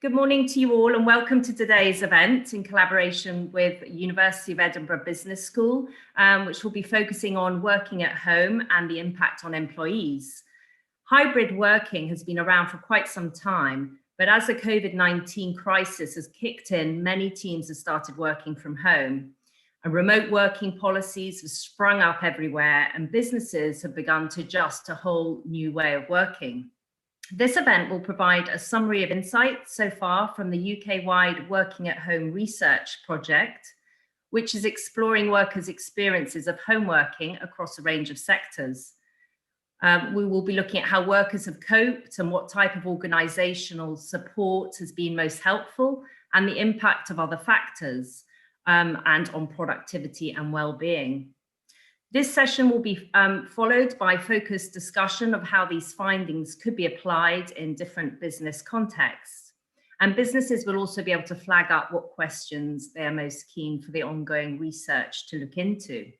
Good morning to you all and welcome to today's event in collaboration with University of Edinburgh Business School, which will be focusing on working at home and the impact on employees. Hybrid working has been around for quite some time, but as the COVID-19 crisis has kicked in, many teams have started working from home. And remote working policies have sprung up everywhere and businesses have begun to adjust to a whole new way of working. This event will provide a summary of insights so far from the UK-wide Working at Home Research Project, which is exploring workers' experiences of home working across a range of sectors. We will be looking at how workers have coped and what type of organisational support has been most helpful and the impact of other factors and on productivity and well-being. This session will be followed by focused discussion of how these findings could be applied in different business contexts. And businesses will also be able to flag up what questions they are most keen for the ongoing research to look into.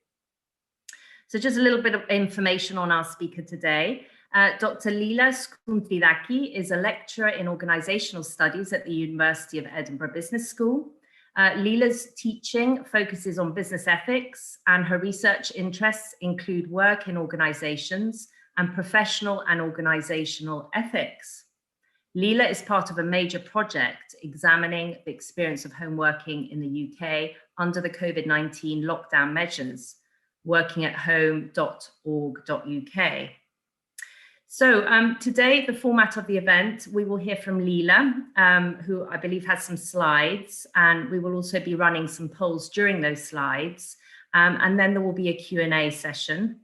So just a little bit of information on our speaker today. Dr. Lila Skundridaki is a lecturer in organisational studies at the University of Edinburgh Business School. Lila's teaching focuses on business ethics and her research interests include work in organisations and professional and organisational ethics. Lila is part of a major project examining the experience of home working in the UK under the COVID-19 lockdown measures, workingathome.org.uk. So today, the format of the event, we will hear from Lila, who I believe has some slides, and we will also be running some polls during those slides. And then there will be a Q&A session.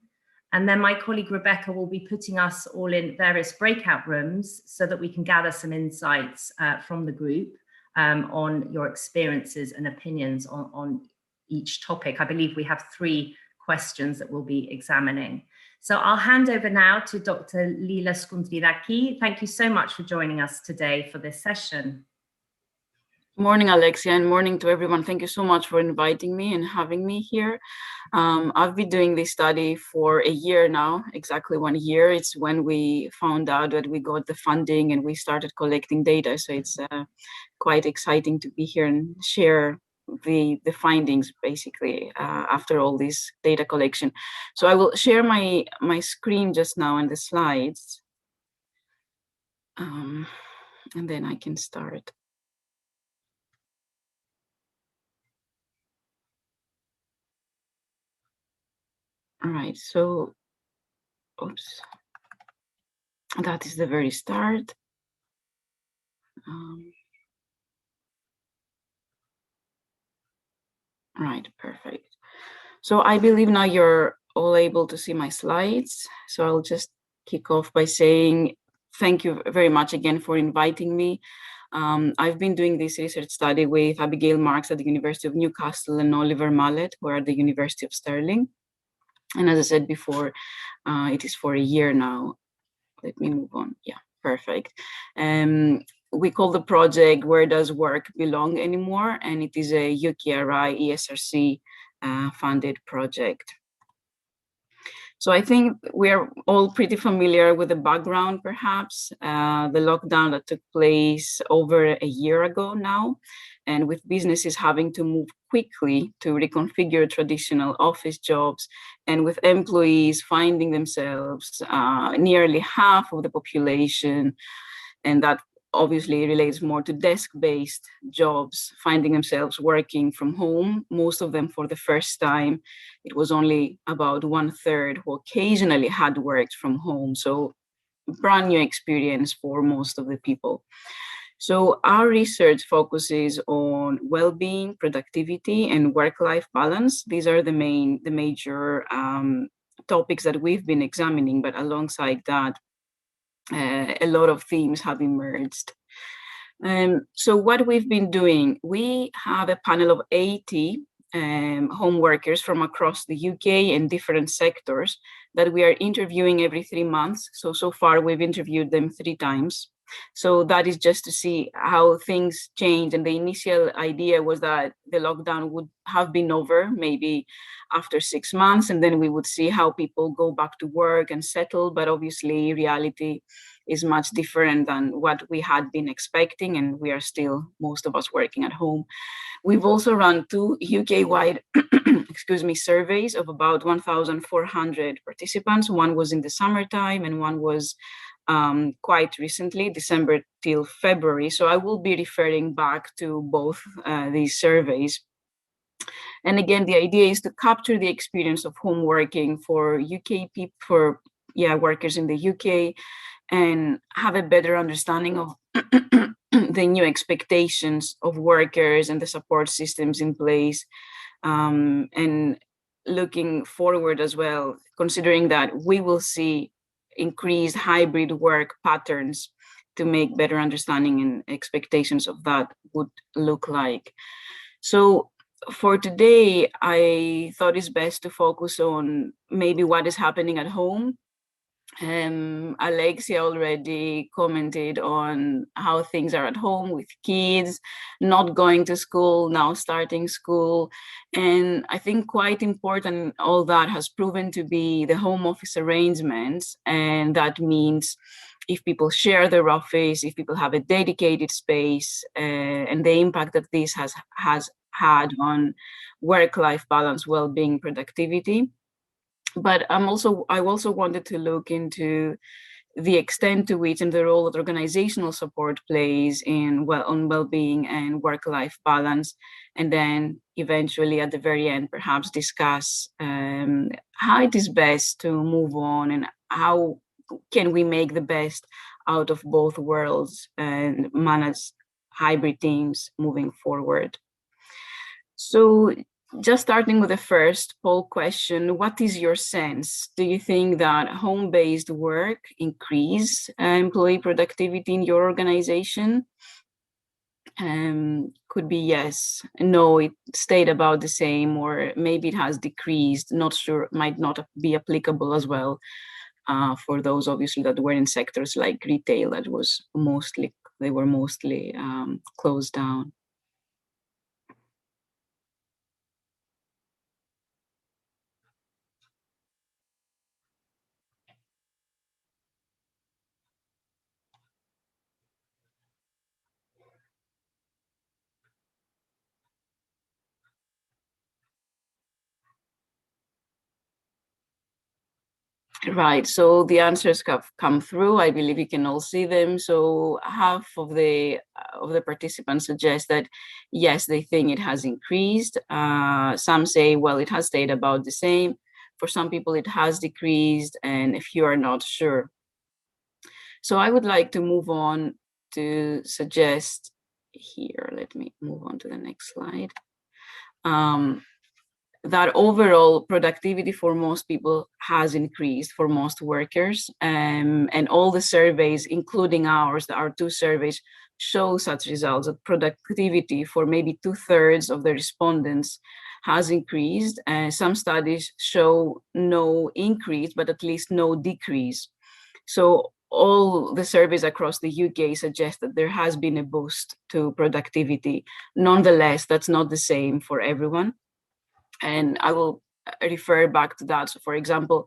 And then my colleague Rebecca will be putting us all in various breakout rooms so that we can gather some insights from the group on your experiences and opinions on each topic. I believe we have 3 questions that we'll be examining. So I'll hand over now to Dr. Lila Skundridaki. Thank you so much for joining us today for this session. Morning, Alexia, and morning to everyone. Thank you so much for inviting me and having me here. I've been doing this study for a year now, exactly 1 year. It's when we found out that we got the funding and we started collecting data. So it's quite exciting to be here and share the findings basically after all this data collection. So I will share my screen just now and the slides, and then I can start. All right, so oops, that is the very start. Right, perfect. So I believe now you're all able to see my slides. So I'll just kick off by saying thank you very much again for inviting me. I've been doing this research study with Abigail Marks at the University of Newcastle and Oliver Mallet, who are at the University of Stirling. And as I said before, it is for a year now. Let me move on. Yeah, perfect. We call the project Where Does Work Belong Anymore? And it is a UKRI ESRC funded project. So I think we're all pretty familiar with the background, perhaps, the lockdown that took place over a year ago now, and with businesses having to move quickly to reconfigure traditional office jobs, and with employees finding themselves nearly half of the population, and that obviously relates more to desk-based jobs, finding themselves working from home, most of them for the first time. It was only about 1/3 who occasionally had worked from home. So brand new experience for most of the people. So our research focuses on well-being, productivity, and work-life balance. These are the major topics that we've been examining, but alongside that, a lot of themes have emerged. So what we've been doing, we have a panel of 80 home workers from across the UK and different sectors that we are interviewing every 3 months. So far we've interviewed them 3 times. So that is just to see how things change. And the initial idea was that the lockdown would have been over maybe after 6 months, and then we would see how people go back to work and settle. But obviously reality is much different than what we had been expecting, and we are still, most of us, working at home. We've also run 2 UK-wide surveys of about 1,400 participants. One was in the summertime and one was quite recently, December till February. So I will be referring back to both these surveys. And again, the idea is to capture the experience of home working for UK people, for workers in the UK, and have a better understanding of the new expectations of workers and the support systems in place, and looking forward as well, considering that we will see increased hybrid work patterns, to make better understanding and expectations of that would look like. So for today, I thought it's best to focus on maybe what is happening at home. Alexia already commented on how things are at home with kids not going to school, now starting school. And I think quite important, all that has proven to be the home office arrangements. And that means if people share their office, if people have a dedicated space, and the impact that this has had on work-life balance, well-being, productivity. But I also wanted to look into the extent to which and the role that organizational support plays on well-being and work-life balance, and then eventually at the very end, perhaps discuss how it is best to move on and how can we make the best out of both worlds and manage hybrid teams moving forward. So just starting with the first poll question, what is your sense? Do you think that home-based work increase employee productivity in your organization? Could be yes, no, it stayed about the same, or maybe it has decreased, not sure, might not be applicable as well for those obviously that were in sectors like retail that they were mostly closed down. Right, so the answers have come through. I believe you can all see them. So half of the participants suggest that yes, they think it has increased. Some say, well, it has stayed about the same. For some people, it has decreased, and if you are not sure. So I would like to move on to suggest here. Let me move on to the next slide. That overall productivity for most people has increased for most workers, and all the surveys, including ours, our 2 surveys, show such results, that productivity for maybe 2/3 of the respondents has increased. Some studies show no increase, but at least no decrease. So all the surveys across the UK suggest that there has been a boost to productivity. Nonetheless, that's not the same for everyone. And I will refer back to that. So for example,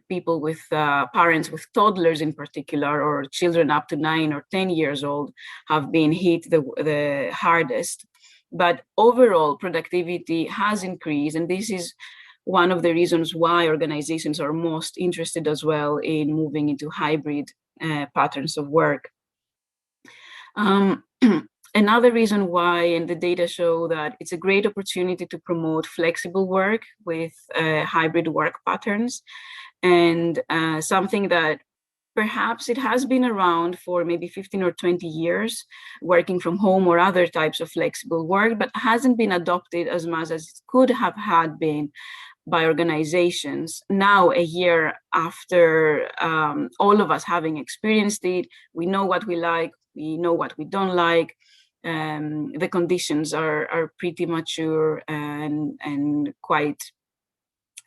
people with parents with toddlers in particular, or children up to 9 or 10 years old, have been hit the hardest. But overall productivity has increased, and this is one of the reasons why organizations are most interested as well in moving into hybrid patterns of work. Another reason why, and the data show that it's a great opportunity to promote flexible work with hybrid work patterns, and something that perhaps it has been around for maybe 15 or 20 years, working from home or other types of flexible work, but hasn't been adopted as much as it could have had been by organizations. Now, a year after all of us having experienced it, we know what we like, we know what we don't like. The conditions are pretty mature and quite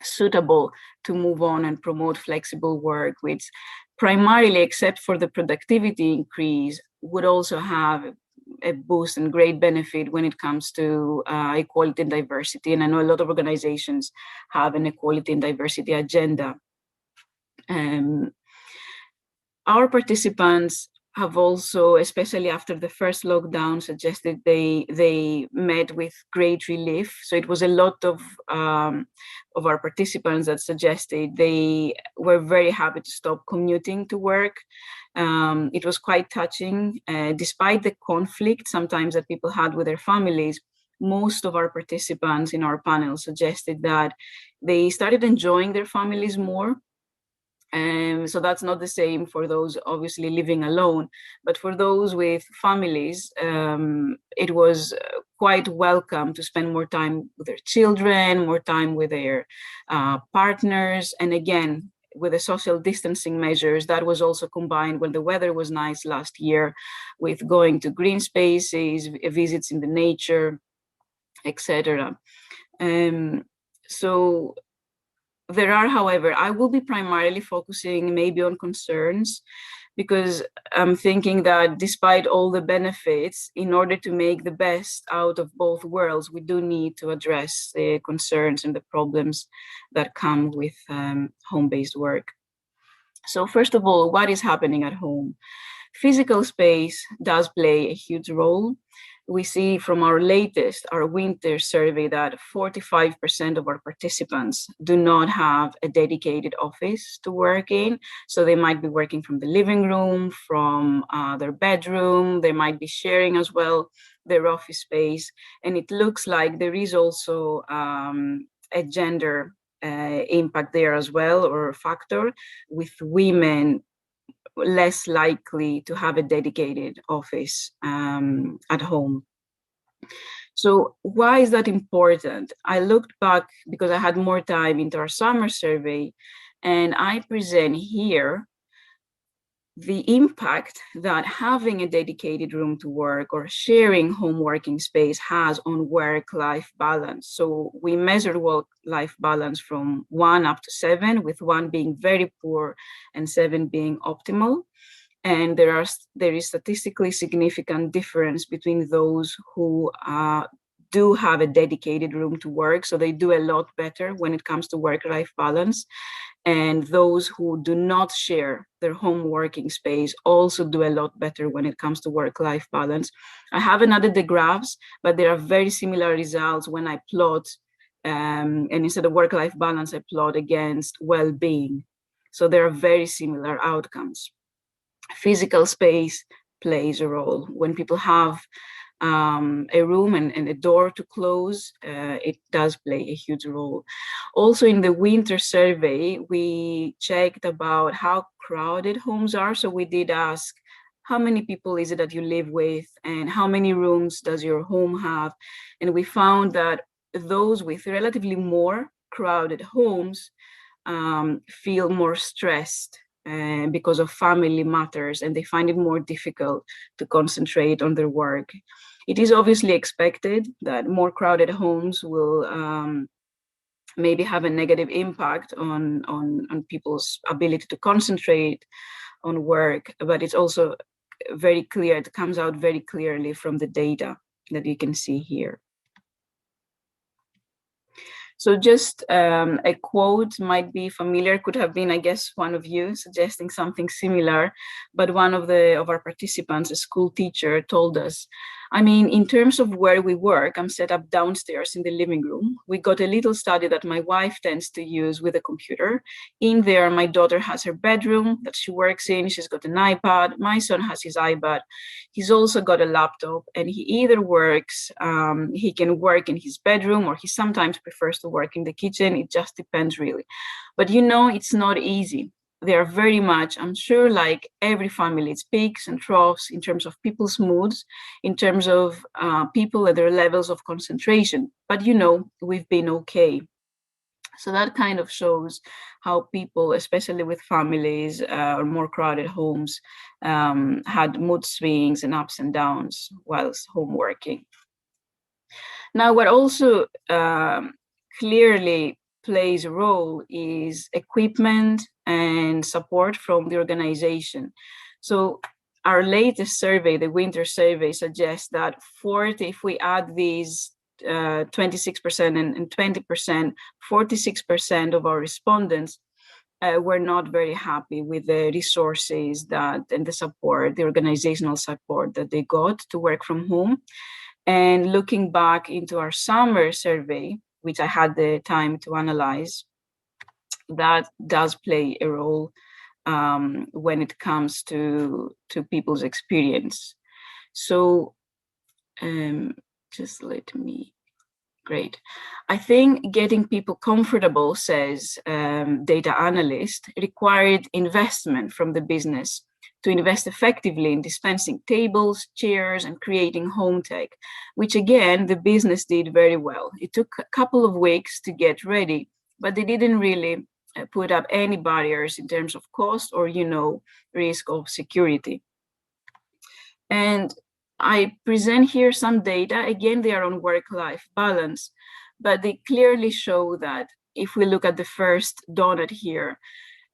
suitable to move on and promote flexible work, which primarily, except for the productivity increase, would also have a boost and great benefit when it comes to equality and diversity. And I know a lot of organizations have an equality and diversity agenda. our participants have also, especially after the first lockdown, suggested they met with great relief. So it was a lot of our participants that suggested they were very happy to stop commuting to work. It was quite touching, despite the conflict sometimes that people had with their families. Most of our participants in our panel suggested that they started enjoying their families more. So that's not the same for those obviously living alone, but for those with families, it was quite welcome to spend more time with their children, more time with their partners. And again, with the social distancing measures, that was also combined when the weather was nice last year with going to green spaces, visits in the nature, etc. So there are, however, I will be primarily focusing maybe on concerns, because I'm thinking that despite all the benefits, in order to make the best out of both worlds, we do need to address the concerns and the problems that come with home-based work. So first of all, what is happening at home? Physical space does play a huge role. We see from our winter survey, that 45% of our participants do not have a dedicated office to work in. So they might be working from the living room, from their bedroom. They might be sharing as well their office space. And it looks like there is also a gender impact there as well, or a factor, with women less likely to have a dedicated office at home. So why is that important? I looked back because I had more time into our summer survey, and I present here the impact that having a dedicated room to work or sharing home working space has on work-life balance. So we measured work-life balance from 1 up to 7, with 1 being very poor and 7 being optimal. And there is statistically significant difference between those who do have a dedicated room to work, so they do a lot better when it comes to work-life balance, and those who do not share their home working space also do a lot better when it comes to work-life balance. I haven't added the graphs, but there are very similar results when I plot, and instead of work-life balance, I plot against well-being. So there are very similar outcomes. Physical space plays a role. When people have a room and a door to close, it does play a huge role. Also in the winter survey, we checked about how crowded homes are. So we did ask, how many people is it that you live with, and how many rooms does your home have? And we found that those with relatively more crowded homes feel more stressed because of family matters, and they find it more difficult to concentrate on their work. It is obviously expected that more crowded homes will maybe have a negative impact on people's ability to concentrate on work, but it's also very clear, it comes out very clearly from the data that you can see here. So just a quote might be familiar, could have been, I guess, one of you suggesting something similar, but one of our participants, a school teacher, told us, I mean, in terms of where we work, I'm set up downstairs in the living room. We got a little study that my wife tends to use with a computer. In there, my daughter has her bedroom that she works in. She's got an iPad. My son has his iPad. He's also got a laptop, and he either works, he can work in his bedroom, or he sometimes prefers to work in the kitchen. It just depends really. But you know, it's not easy. They are very much, I'm sure, like every family, it's peaks and troughs in terms of people's moods, in terms of people and their levels of concentration. But you know, we've been okay. So that kind of shows how people, especially with families or more crowded homes, had mood swings and ups and downs whilst home working. Now, what also clearly plays a role is equipment and support from the organization. So our latest survey, the winter survey, suggests that if we add these 26% and 20%, 46% of our respondents were not very happy with the resources and the support, the organizational support that they got to work from home. And looking back into our summer survey, which I had the time to analyze, that does play a role when it comes to people's experience. So just let me, great. I think getting people comfortable, says data analyst, required investment from the business to invest effectively in dispensing tables, chairs, and creating home tech, which again, the business did very well. It took a couple of weeks to get ready, but they didn't really put up any barriers in terms of cost or, risk of security. And I present here some data. Again, they are on work-life balance, but they clearly show that if we look at the first donut here,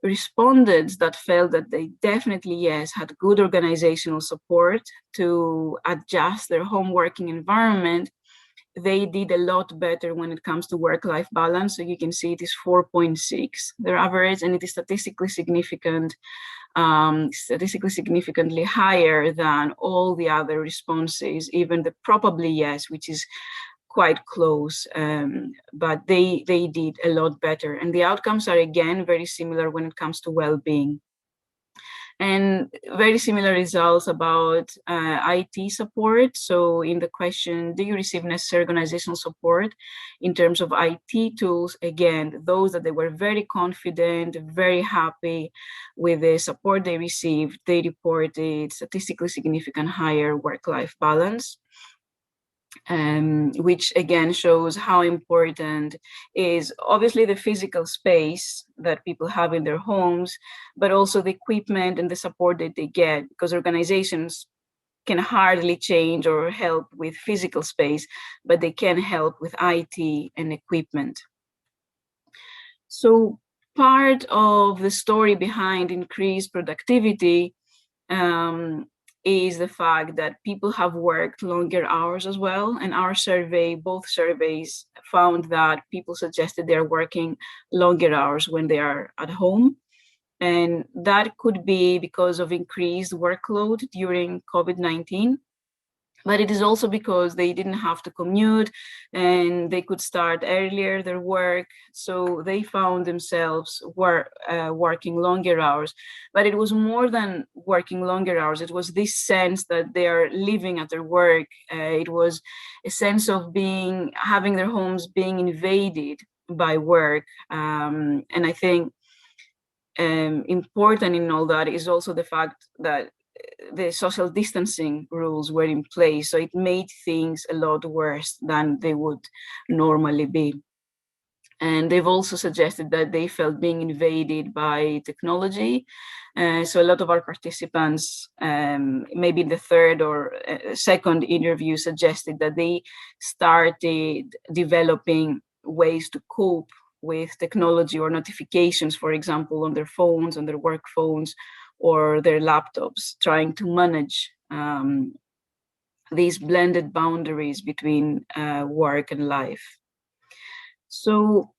respondents that felt that they definitely, yes, had good organizational support to adjust their home working environment, they did a lot better when it comes to work-life balance. So you can see it is 4.6, their average, and it is statistically significantly higher than all the other responses, even the probably yes, which is quite close, but they did a lot better. And the outcomes are, again, very similar when it comes to well-being. And very similar results about IT support. So in the question, do you receive necessary organizational support in terms of IT tools? Again, those that they were very confident, very happy with the support they received, they reported statistically significant higher work-life balance. Which again shows how important is obviously the physical space that people have in their homes, but also the equipment and the support that they get, because organizations can hardly change or help with physical space, but they can help with IT and equipment. So part of the story behind increased productivity is the fact that people have worked longer hours as well. And our survey, both surveys, found that people suggested they're working longer hours when they are at home. And that could be because of increased workload during COVID-19. But it is also because they didn't have to commute and they could start earlier their work. So they found themselves working longer hours. But it was more than working longer hours. It was this sense that they are living at their work. It was a sense of having their homes being invaded by work. And I think important in all that is also the fact that the social distancing rules were in place, so it made things a lot worse than they would normally be. And they've also suggested that they felt being invaded by technology. So a lot of our participants, maybe in the third or second interview, suggested that they started developing ways to cope with technology or notifications, for example, on their phones, on their work phones, or their laptops, trying to manage these blended boundaries between work and life. So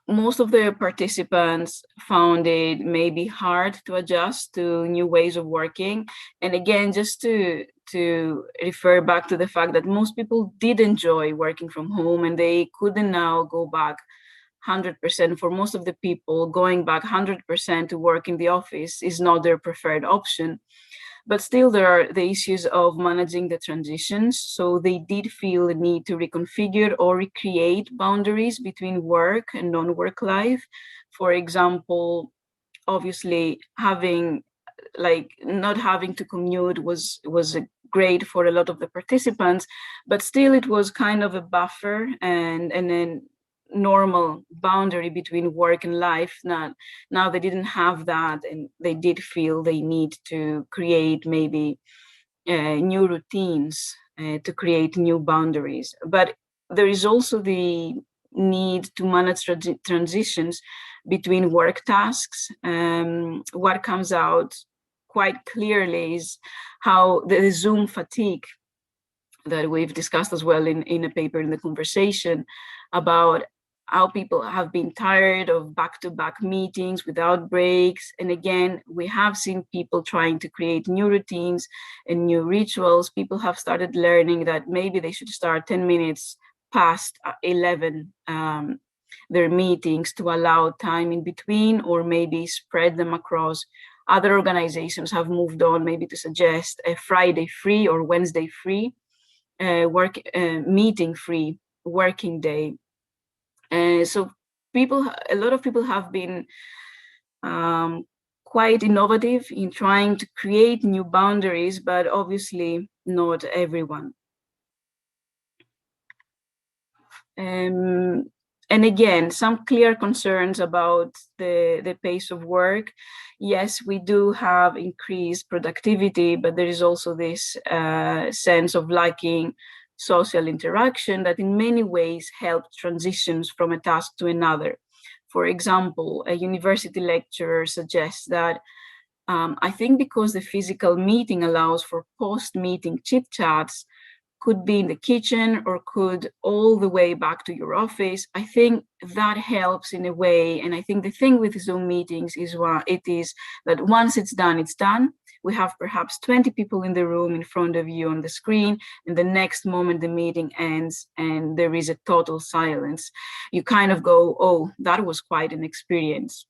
most of the participants found it maybe hard to adjust to new ways of working. And again, just to refer back to the fact that most people did enjoy working from home and they couldn't now go back 100%. For most of the people, going back 100% to work in the office is not their preferred option. But still, there are the issues of managing the transitions. So they did feel the need to reconfigure or recreate boundaries between work and non-work life. For example, obviously not having to commute was great for a lot of the participants, but still it was kind of a buffer and then normal boundary between work and life. Now they didn't have that, and they did feel they need to create maybe new routines to create new boundaries. But there is also the need to manage transitions between work tasks. What comes out quite clearly is how the Zoom fatigue that we've discussed as well in a paper in the conversation about how people have been tired of back-to-back meetings without breaks. And again, we have seen people trying to create new routines and new rituals. People have started learning that maybe they should start 10 minutes past 11 their meetings to allow time in between, or maybe spread them across. Other organizations have moved on maybe to suggest a Friday free or Wednesday free, meeting free working day. So a lot of people have been quite innovative in trying to create new boundaries, but obviously not everyone. And again, some clear concerns about the pace of work. Yes, we do have increased productivity, but there is also this sense of lacking social interaction that in many ways help transitions from a task to another. For example, a university lecturer suggests that I think because the physical meeting allows for post-meeting chit-chats, could be in the kitchen or could all the way back to your office. I think that helps in a way. And I think the thing with Zoom meetings is that once it's done, it's done. We have perhaps 20 people in the room in front of you on the screen, and the next moment the meeting ends and there is a total silence. You kind of go, oh, that was quite an experience.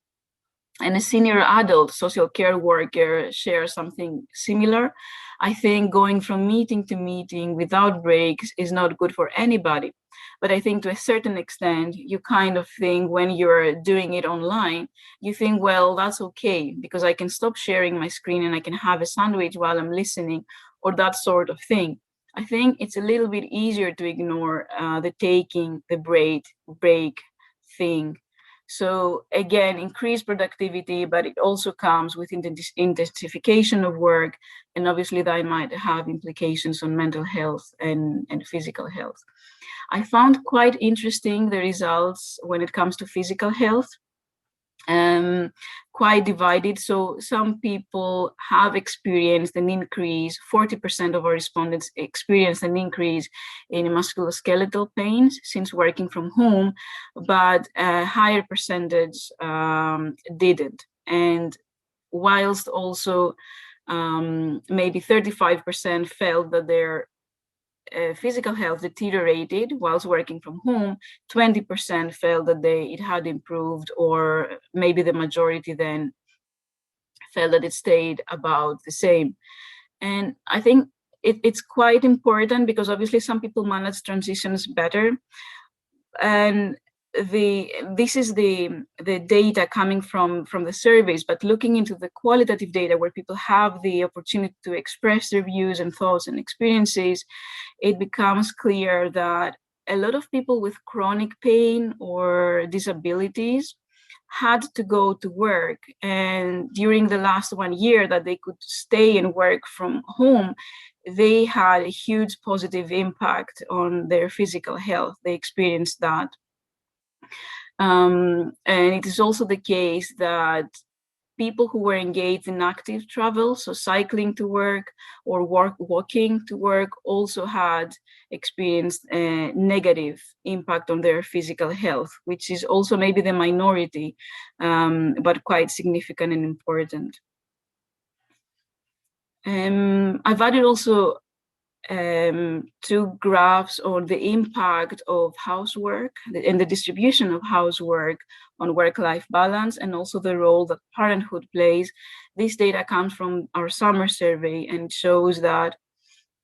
And a senior adult social care worker shares something similar. I think going from meeting to meeting without breaks is not good for anybody. But I think to a certain extent, you kind of think when you're doing it online, you think, well, that's okay, because I can stop sharing my screen and I can have a sandwich while I'm listening, or that sort of thing. I think it's a little bit easier to ignore the taking the break thing. So again, increased productivity, but it also comes with intensification of work. And obviously that might have implications on mental health and physical health. I found quite interesting the results when it comes to physical health. Quite divided. So some people have experienced an increase, 40% of our respondents experienced an increase in musculoskeletal pains since working from home, but a higher percentage didn't. And whilst also maybe 35% felt that their physical health deteriorated whilst working from home, 20% felt that it had improved, or maybe the majority then felt that it stayed about the same. And I think it's quite important because obviously some people manage transitions better. And this is the data coming from the surveys, but looking into the qualitative data where people have the opportunity to express their views and thoughts and experiences, it becomes clear that a lot of people with chronic pain or disabilities had to go to work, and during the last 1 year that they could stay and work from home, they had a huge positive impact on their physical health. They experienced that. And it is also the case that people who were engaged in active travel, so cycling to work or walking to work, also had experienced a negative impact on their physical health, which is also maybe the minority, but quite significant and important. I've added also two graphs on the impact of housework and the distribution of housework on work-life balance, and also the role that parenthood plays. This data comes from our summer survey and shows that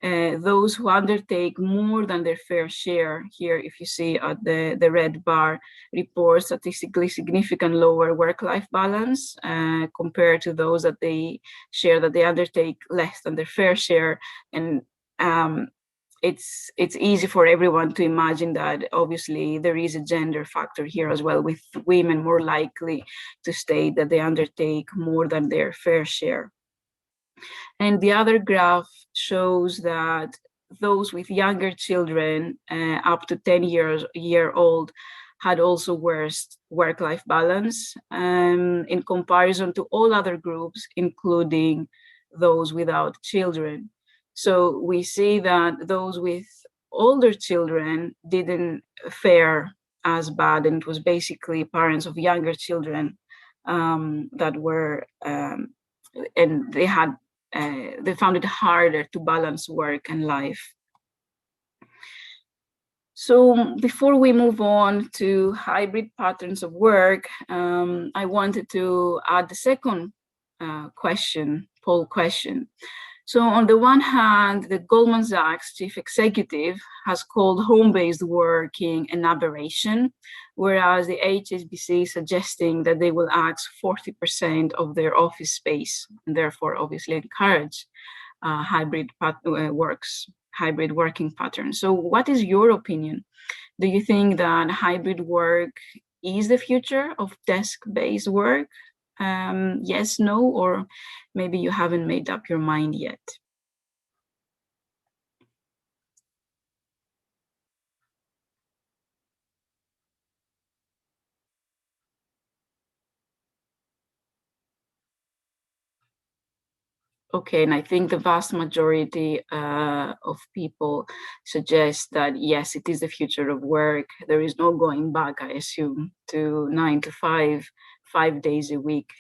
those who undertake more than their fair share, here if you see at the red bar, report statistically significant lower work-life balance compared to those that they undertake less than their fair share. And it's easy for everyone to imagine that obviously there is a gender factor here as well, with women more likely to state that they undertake more than their fair share. And the other graph shows that those with younger children, up to 10 year old, had also worse work-life balance in comparison to all other groups, including those without children. So we see that those with older children didn't fare as bad, and it was basically parents of younger children that were, and they found it harder to balance work and life. So before we move on to hybrid patterns of work, I wanted to add the second poll question. So on the one hand, the Goldman Sachs chief executive has called home-based working an aberration, whereas the HSBC is suggesting that they will ask 40% of their office space, and therefore obviously encourage hybrid working patterns. So what is your opinion? Do you think that hybrid work is the future of desk-based work? Yes, no, or maybe you haven't made up your mind yet? Okay, and I think the vast majority of people suggest that yes, it is the future of work. There is no going back, I assume, to 9 to 5 days a week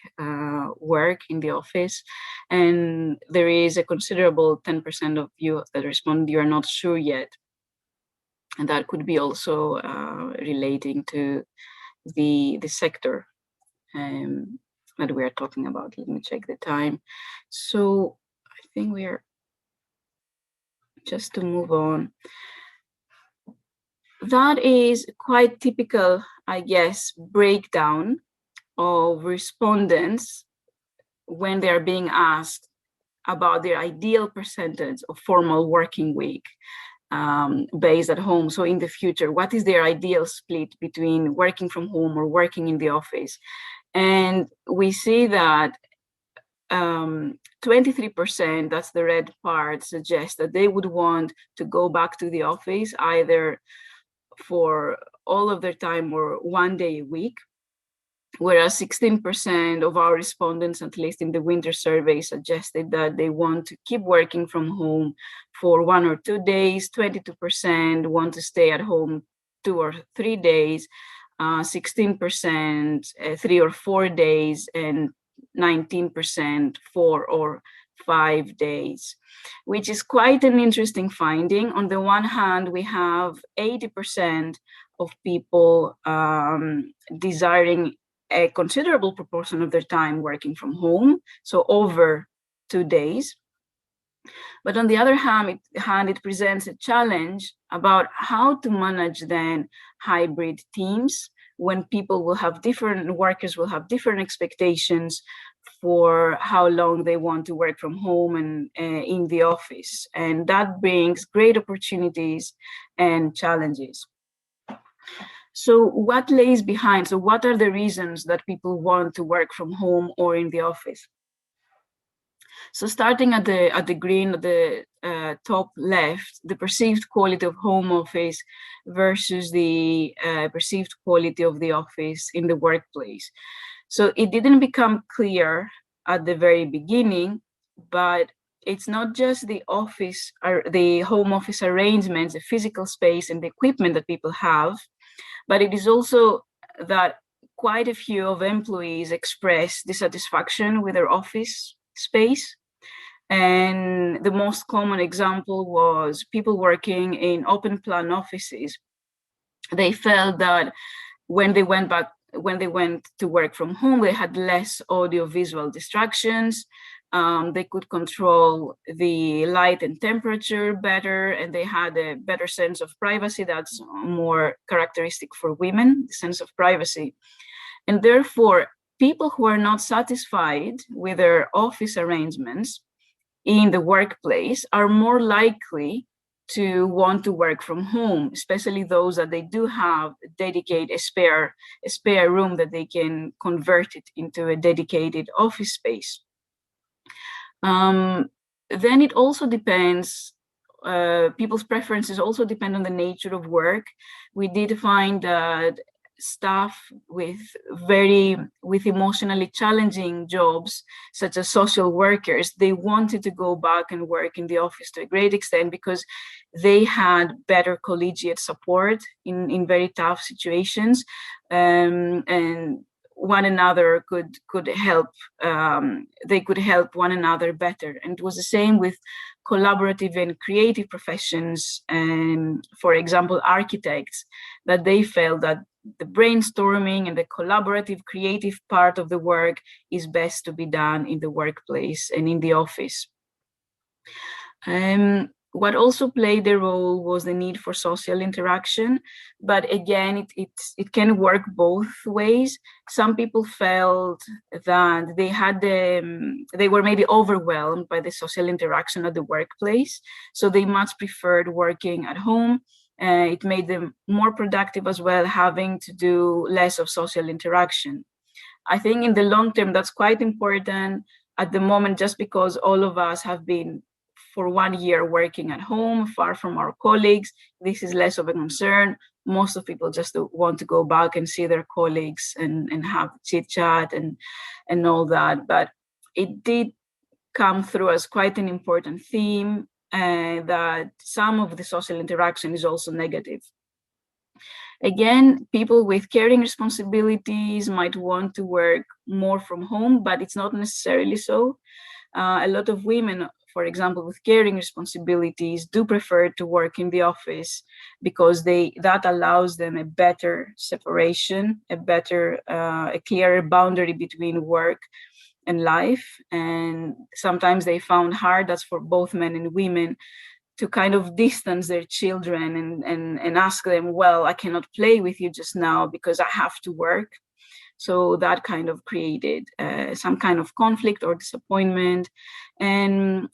work in the office. And there is a considerable 10% of you that respond, you are not sure yet. And that could be also relating to the sector that we are talking about. Let me check the time. So I think we are, just to move on. That is quite typical, I guess, breakdown of respondents when they are being asked about their ideal percentage of formal working week based at home. So in the future, what is their ideal split between working from home or working in the office? And we see that 23%, that's the red part, suggests that they would want to go back to the office either for all of their time or 1 day a week, whereas 16% of our respondents, at least in the winter survey, suggested that they want to keep working from home for 1 or 2 days. 22% want to stay at home 2 or 3 days, 16% 3 or 4 days, and 19% 4 or 5 days, which is quite an interesting finding. On the one hand, we have 80% of people desiring a considerable proportion of their time working from home, so over 2 days. But on the other hand, it presents a challenge about how to manage then hybrid teams when workers will have different expectations for how long they want to work from home and in the office. And that brings great opportunities and challenges. So what lays behind? So what are the reasons that people want to work from home or in the office? So starting at the green at the top left, the perceived quality of home office versus the perceived quality of the office in the workplace. So it didn't become clear at the very beginning, but it's not just the office or the home office arrangements, the physical space and the equipment that people have, but it is also that quite a few of employees express dissatisfaction with their office space. And the most common example was people working in open plan offices. They felt that when they went to work from home, they had less audio-visual distractions. They could control the light and temperature better, and they had a better sense of privacy. That's more characteristic for women, the sense of privacy. And therefore, people who are not satisfied with their office arrangements in the workplace are more likely to want to work from home, especially those that they do have a spare room that they can convert it into a dedicated office space. Then it also depends, people's preferences also depend on the nature of work. We did find that staff with emotionally challenging jobs, such as social workers, they wanted to go back and work in the office to a great extent because they had better collegiate support in very tough situations, and one another could help. They could help one another better, and it was the same with collaborative and creative professions, and for example architects, that they felt that the brainstorming and the collaborative creative part of the work is best to be done in the workplace and in the office. What also played a role was the need for social interaction, but again, it can work both ways. Some people felt that they were maybe overwhelmed by the social interaction at the workplace, so they much preferred working at home. It made them more productive as well, having to do less of social interaction. I think in the long term, that's quite important. At the moment, just because all of us have been for 1 year working at home, far from our colleagues, this is less of a concern. Most of people just want to go back and see their colleagues and have chit chat and all that. But it did come through as quite an important theme, that some of the social interaction is also negative. Again, people with caring responsibilities might want to work more from home, but it's not necessarily so. A lot of women, for example, with caring responsibilities do prefer to work in the office because that allows them a better separation, a clearer boundary between work and life. And sometimes they found hard, that's for both men and women, to kind of distance their children and ask them, well, I cannot play with you just now because I have to work. So that kind of created some kind of conflict or disappointment. And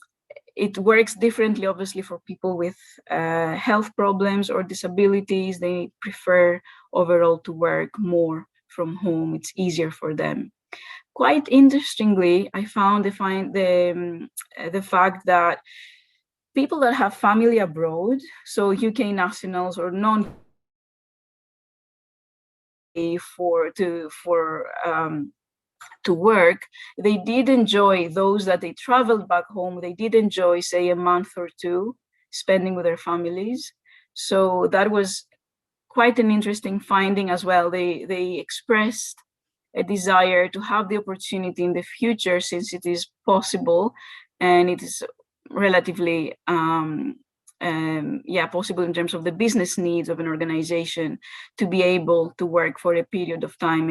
it works differently, obviously, for people with health problems or disabilities. They prefer overall to work more from home. It's easier for them. Quite interestingly, I found the fact that people that have family abroad, so UK nationals or non to work, they did enjoy, those that they traveled back home, they did enjoy, say, a month or two spending with their families. So that was quite an interesting finding as well. They expressed a desire to have the opportunity in the future, since it is possible and it is relatively possible in terms of the business needs of an organization, to be able to work for a period of time,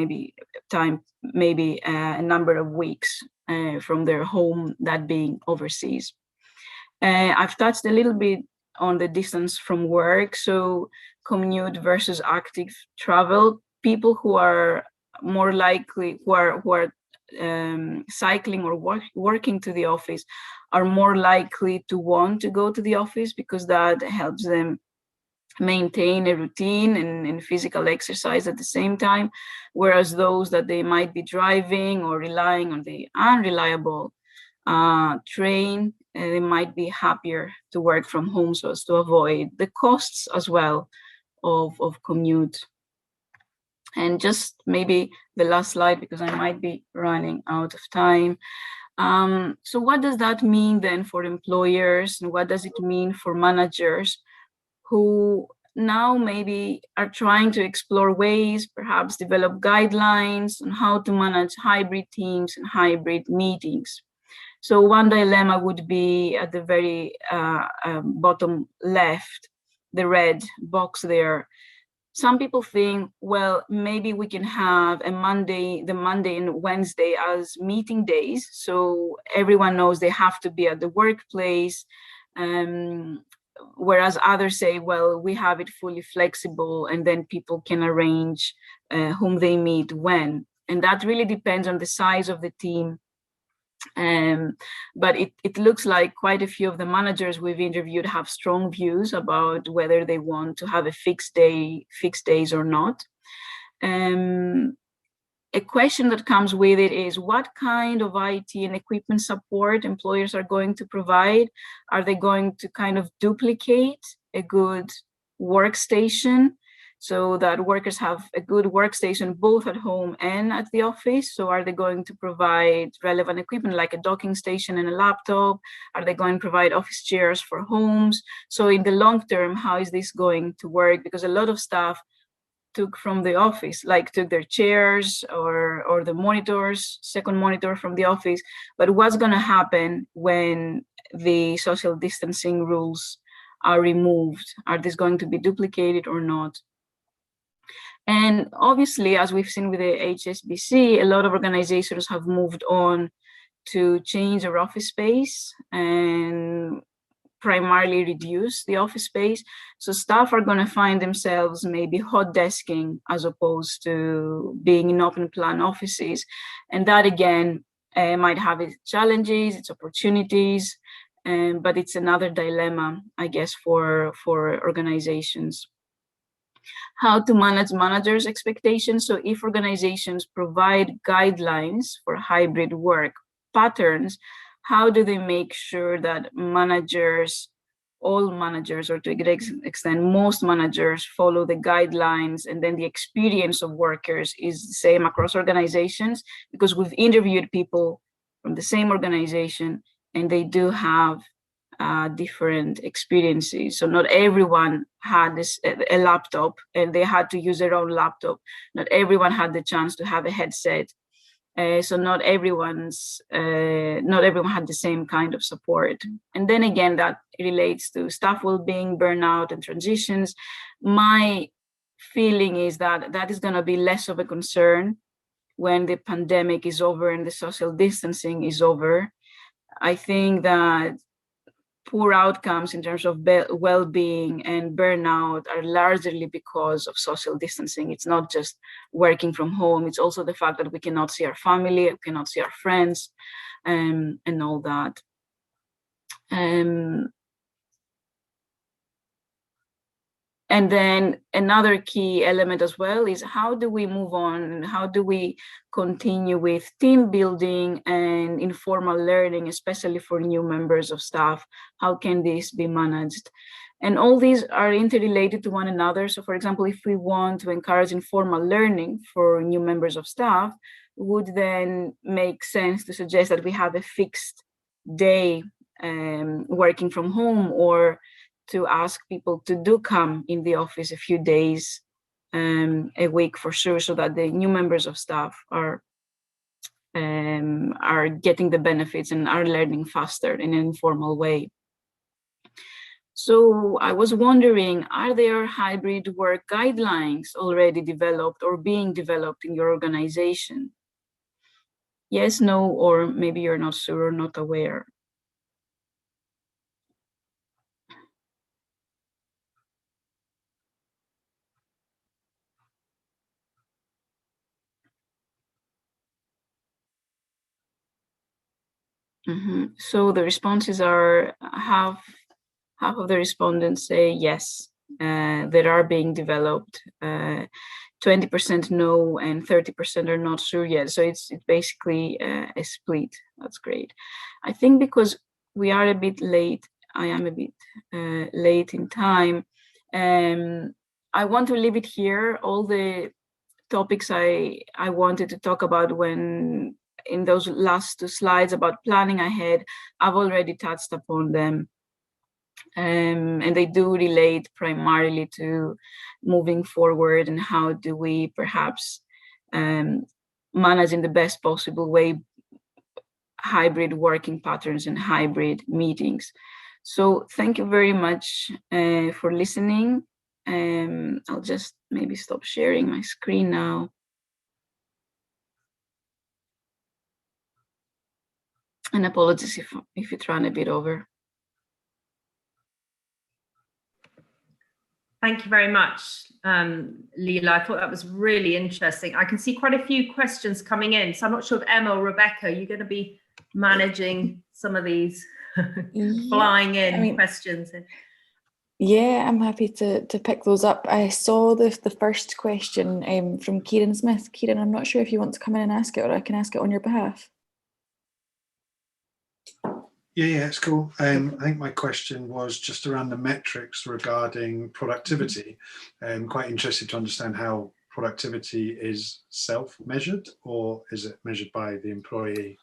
maybe a number of weeks from their home, that being overseas. I've touched a little bit on the distance from work, so commute versus active travel. People who are more likely, who are cycling or working to the office, are more likely to want to go to the office because that helps them maintain a routine and physical exercise at the same time, whereas those that they might be driving or relying on the unreliable train, they might be happier to work from home so as to avoid the costs as well of commute. And just maybe the last slide, because I might be running out of time. So what does that mean then for employers, and what does it mean for managers who now maybe are trying to explore ways, perhaps develop guidelines on how to manage hybrid teams and hybrid meetings? So one dilemma would be at the very bottom left, the red box there. Some people think, well, maybe we can have the Monday and Wednesday as meeting days, so everyone knows they have to be at the workplace. Whereas others say, well, we have it fully flexible, and then people can arrange whom they meet when. And that really depends on the size of the team. But it looks like quite a few of the managers we've interviewed have strong views about whether they want to have a fixed days or not. A question that comes with it is, what kind of IT and equipment support employers are going to provide? Are they going to kind of duplicate a good workstation? so that workers have a good workstation both at home and at the office? So are they going to provide relevant equipment like a docking station and a laptop? Are they going to provide office chairs for homes? So in the long term, how is this going to work? Because a lot of staff took from the office, like took their chairs or the monitors, second monitor from the office. But what's going to happen when the social distancing rules are removed? Are these going to be duplicated or not? And obviously, as we've seen with the HSBC, a lot of organizations have moved on to change their office space and primarily reduce the office space. So staff are going to find themselves maybe hot desking as opposed to being in open plan offices. And that again might have its challenges, its opportunities, but it's another dilemma, I guess, for organizations. How to manage managers' expectations. So if organizations provide guidelines for hybrid work patterns, how do they make sure that managers, all managers, or to a great extent, most managers follow the guidelines, and then the experience of workers is the same across organizations? Because we've interviewed people from the same organization and they do have different experiences. So not everyone had a laptop and they had to use their own laptop. Not everyone had the chance to have a headset. So not everyone had the same kind of support. And then again, that relates to staff well-being, burnout, and transitions. My feeling is that that is going to be less of a concern when the pandemic is over and the social distancing is over. I think that poor outcomes in terms of well-being and burnout are largely because of social distancing. It's not just working from home. It's also the fact that we cannot see our family, we cannot see our friends, and all that. And then another key element as well is how do we move on? How do we continue with team building and informal learning, especially for new members of staff? How can this be managed? And all these are interrelated to one another. So for example, if we want to encourage informal learning for new members of staff, would then make sense to suggest that we have a fixed day working from home, or to ask people to do come in the office a few days a week for sure, so that the new members of staff are getting the benefits and are learning faster in an informal way. So I was wondering, are there hybrid work guidelines already developed or being developed in your organization? Yes, no, or maybe you're not sure or not aware. So the responses are half of the respondents say yes, that are being developed. 20% no, and 30% are not sure yet. So it's basically a split. That's great. I think because we are a bit late, I am a bit late in time. I want to leave it here. All the topics I wanted to talk about when in those last two slides about planning ahead, I've already touched upon them. And they do relate primarily to moving forward and how do we perhaps manage in the best possible way hybrid working patterns and hybrid meetings. So thank you very much for listening. I'll just maybe stop sharing my screen now. And apologies if it ran a bit over. Thank you very much, Leila. I thought that was really interesting. I can see quite a few questions coming in. So I'm not sure if Emma or Rebecca, you're going to be managing some of these flying in questions. Yeah, I'm happy to pick those up. I saw the first question from Kieran Smith. Kieran, I'm not sure if you want to come in and ask it, or I can ask it on your behalf. Yeah, it's cool. I think my question was just around the metrics regarding productivity. I'm quite interested to understand how productivity is self-measured, or is it measured by the employee?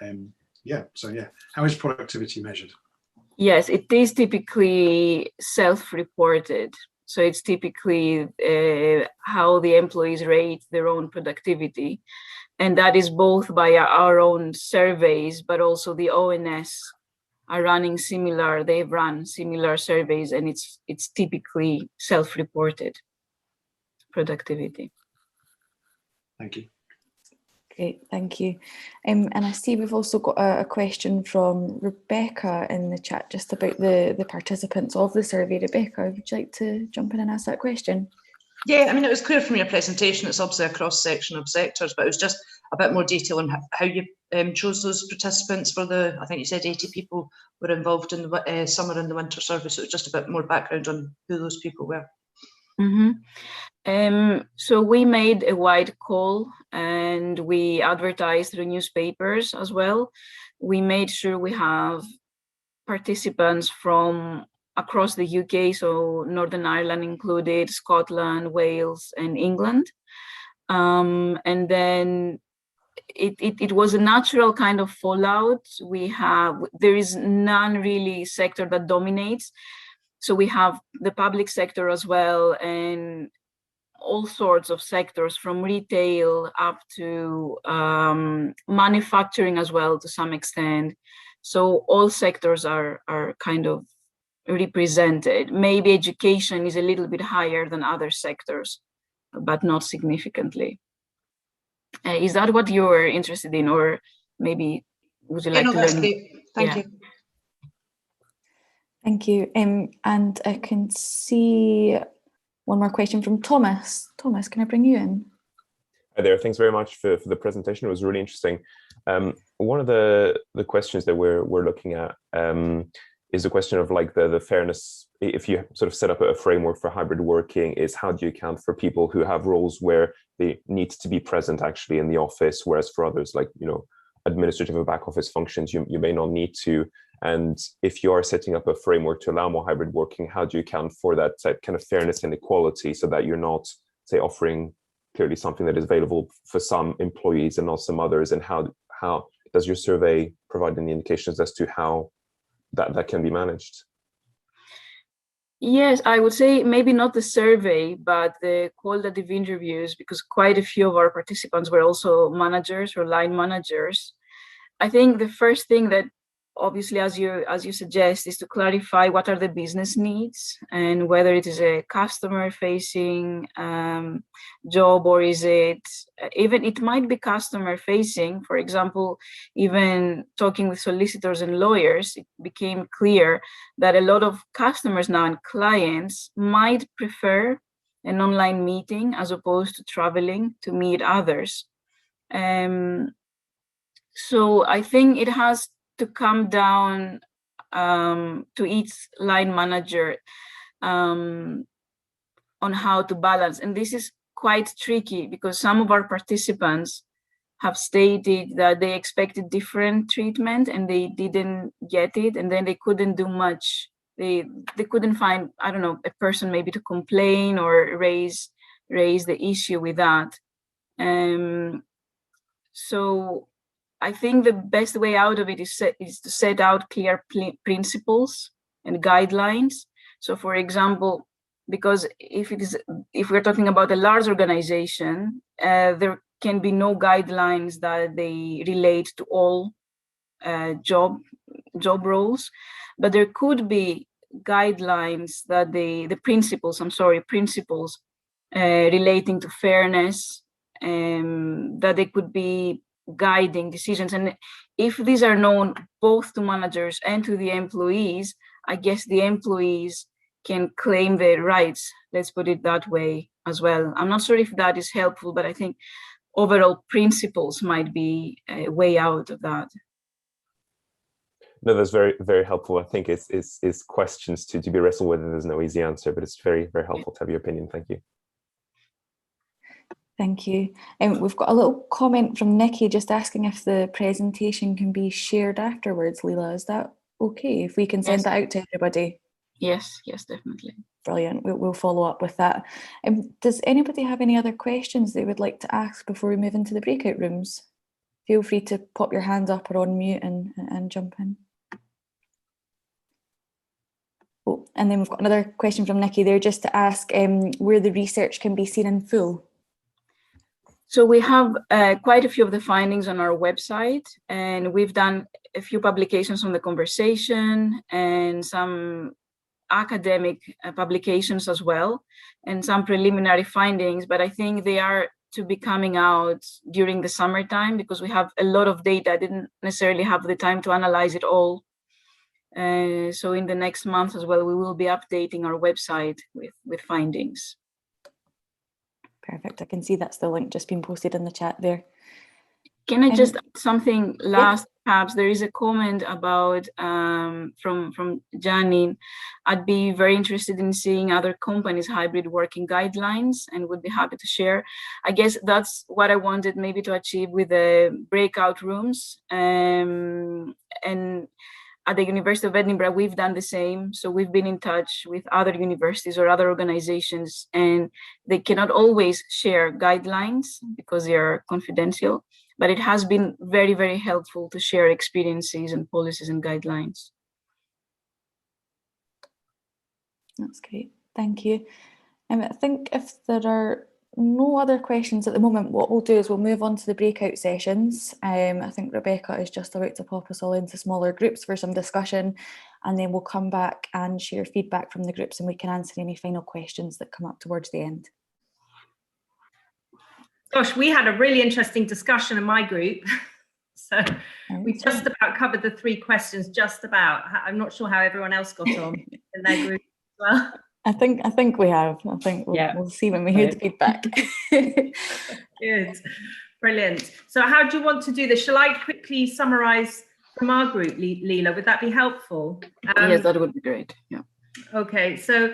How is productivity measured? Yes, it is typically self-reported. So it's typically how the employees rate their own productivity. And that is both by our own surveys, but also the ONS are running similar, they've run similar surveys, and it's typically self-reported productivity. Thank you. Great, thank you. And I see we've also got a question from Rebecca in the chat just about the participants of the survey. Rebecca, would you like to jump in and ask that question? Yeah, I mean, it was clear from your presentation, it's obviously a cross-section of sectors, but it was just a bit more detail on how you chose those participants for I think you said 80 people were involved in the summer and the winter survey, so it was just a bit more background on who those people were. So we made a wide call and we advertised through newspapers as well. We made sure we have participants from across the UK, so Northern Ireland included, Scotland, Wales, and England. And then it was a natural kind of fallout. There is none really sector that dominates. So we have the public sector as well, and all sorts of sectors from retail up to manufacturing as well to some extent. So all sectors are kind of represented. Maybe education is a little bit higher than other sectors, but not significantly. Is that what you're interested in, or maybe would you like to learn? Thank you. Thank you. And I can see one more question from Thomas. Thomas, can I bring you in? Hi there. Thanks very much for the presentation. It was really interesting. One of the questions that we're looking at is the question of like the fairness. If you sort of set up a framework for hybrid working, is how do you account for people who have roles where they need to be present actually in the office, whereas for others, like, you know, administrative or back office functions, you may not need to. And if you are setting up a framework to allow more hybrid working, how do you account for that kind of fairness and equality so that you're not, say, offering clearly something that is available for some employees and not some others? And how does your survey provide any indications as to how that can be managed? Yes, I would say maybe not the survey, but the qualitative interviews, because quite a few of our participants were also managers or line managers. I think the first thing that obviously, as you suggest, is to clarify what are the business needs and whether it is a customer-facing job, or is it even, it might be customer-facing. For example, even talking with solicitors and lawyers, it became clear that a lot of customers now and clients might prefer an online meeting as opposed to traveling to meet others. So I think it has to come down to each line manager on how to balance. And this is quite tricky because some of our participants have stated that they expected different treatment and they didn't get it, and then they couldn't do much. They couldn't find, I don't know, a person maybe to complain or raise the issue with that. So I think the best way out of it is to set out clear principles and guidelines. So, for example, because if we're talking about a large organization, there can be no guidelines that they relate to all job roles, but there could be guidelines that principles relating to fairness, that they could be guiding decisions. And if these are known both to managers and to the employees, I guess the employees can claim their rights, let's put it that way as well. I'm not sure if that is helpful, but I think overall principles might be a way out of that. No, that's very, very helpful. I think it's questions to be wrestled with, and there's no easy answer, but it's very, very helpful to have your opinion. Thank you. Thank you. We've got a little comment from Nikki just asking if the presentation can be shared afterwards. Leela, is that okay if we can send Yes. that out to everybody? Yes, definitely. Brilliant. We'll follow up with that. Does anybody have any other questions they would like to ask before we move into the breakout rooms? Feel free to pop your hand up or on mute and jump in. Oh, and then we've got another question from Nikki there, just to ask where the research can be seen in full. So we have quite a few of the findings on our website, and we've done a few publications on the conversation and some academic publications as well, and some preliminary findings, but I think they are to be coming out during the summertime because we have a lot of data. I didn't necessarily have the time to analyze it all. So in the next month as well, we will be updating our website with findings. Perfect. I can see that's the link just been posted in the chat there. Can I just add something last? Perhaps there is a comment about from Janine. I'd be very interested in seeing other companies' hybrid working guidelines and would be happy to share. I guess that's what I wanted maybe to achieve with the breakout rooms. And at the University of Edinburgh, we've done the same. So we've been in touch with other universities or other organizations, and they cannot always share guidelines because they are confidential. But it has been very, very helpful to share experiences and policies and guidelines. That's great. Thank you. I think if there are no other questions at the moment, what we'll do is we'll move on to the breakout sessions. I think Rebecca is just about to pop us all into smaller groups for some discussion, and then we'll come back and share feedback from the groups, and we can answer any final questions that come up towards the end. Gosh, we had a really interesting discussion in my group. So we just about covered the 3 questions, just about. I'm not sure how everyone else got on in their group as well. I think we have. I think we'll see when we hear the feedback. Good, brilliant. So how do you want to do this? Shall I quickly summarize from our group, Leela? Would that be helpful? Yes, that would be great. Yeah. Okay, so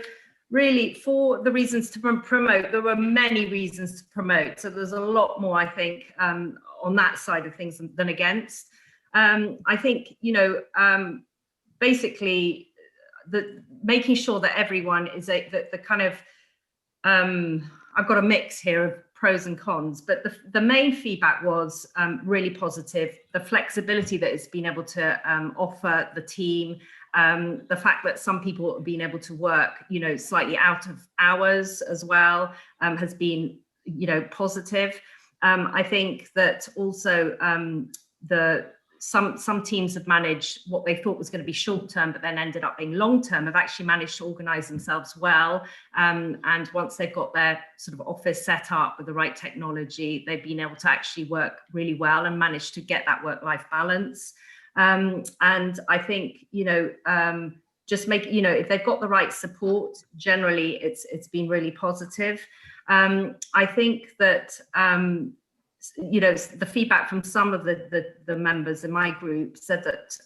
really, for the reasons to promote, there were many reasons to promote. So there's a lot more, I think, on that side of things than against. I think, basically, making sure that everyone is the kind of, I've got a mix here of pros and cons, but the main feedback was really positive. The flexibility that it's been able to offer the team, the fact that some people have been able to work, slightly out of hours as well, has been, positive. I think that also some teams have managed what they thought was going to be short term, but then ended up being long term, have actually managed to organize themselves well. And once they've got their sort of office set up with the right technology, they've been able to actually work really well and manage to get that work-life balance. And I think, just make, if they've got the right support, generally it's been really positive. I think that, the feedback from some of the members in my group said that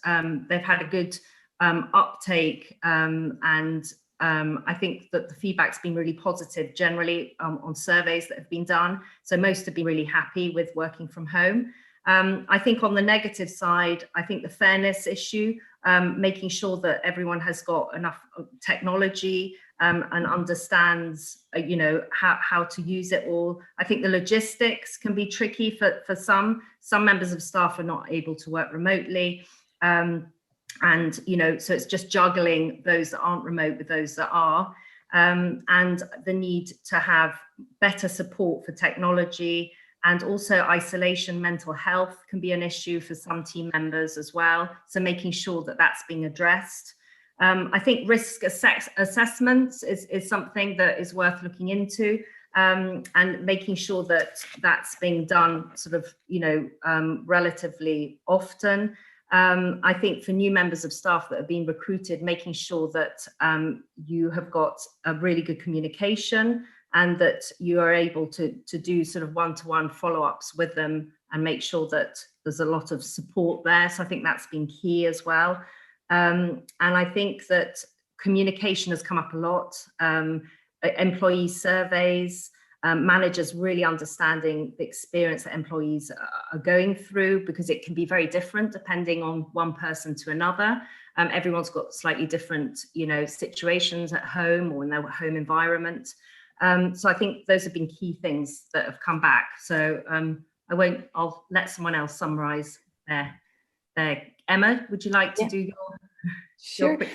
they've had a good uptake, and I think that the feedback's been really positive generally on surveys that have been done. So most have been really happy with working from home. I think on the negative side, I think the fairness issue, making sure that everyone has got enough technology and understands, how to use it all. I think the logistics can be tricky for some members of staff are not able to work remotely. So it's just juggling those that aren't remote with those that are, and the need to have better support for technology. And also isolation, mental health can be an issue for some team members as well. So making sure that that's being addressed. I think risk assessments is something that is worth looking into, and making sure that that's being done sort of, relatively often. I think for new members of staff that are being recruited, making sure that you have got a really good communication and that you are able to do sort of one-to-one follow-ups with them and make sure that there's a lot of support there. So I think that's been key as well. And I think that communication has come up a lot, employee surveys, managers really understanding the experience that employees are going through, because it can be very different depending on one person to another. Everyone's got slightly different, situations at home or in their home environment. So I think those have been key things that have come back. So I'll let someone else summarize there. Emma, would you like to do your Sure. quick?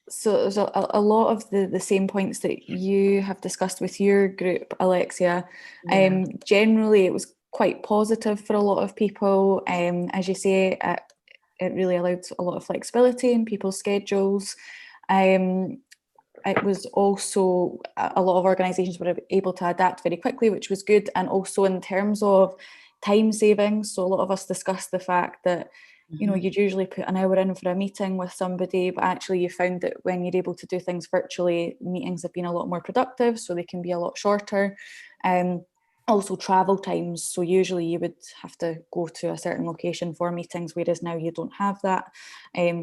So there's a lot of the same points that you have discussed with your group, Alexia. Yeah. Generally, it was quite positive for a lot of people. As you say, it really allowed a lot of flexibility in people's schedules. It was also, a lot of organisations were able to adapt very quickly, which was good. And also in terms of time savings, so a lot of us discussed the fact that you'd usually put an hour in for a meeting with somebody, but actually you found that when you're able to do things virtually, meetings have been a lot more productive, so they can be a lot shorter. Also travel times, so usually you would have to go to a certain location for meetings, whereas now you don't have that.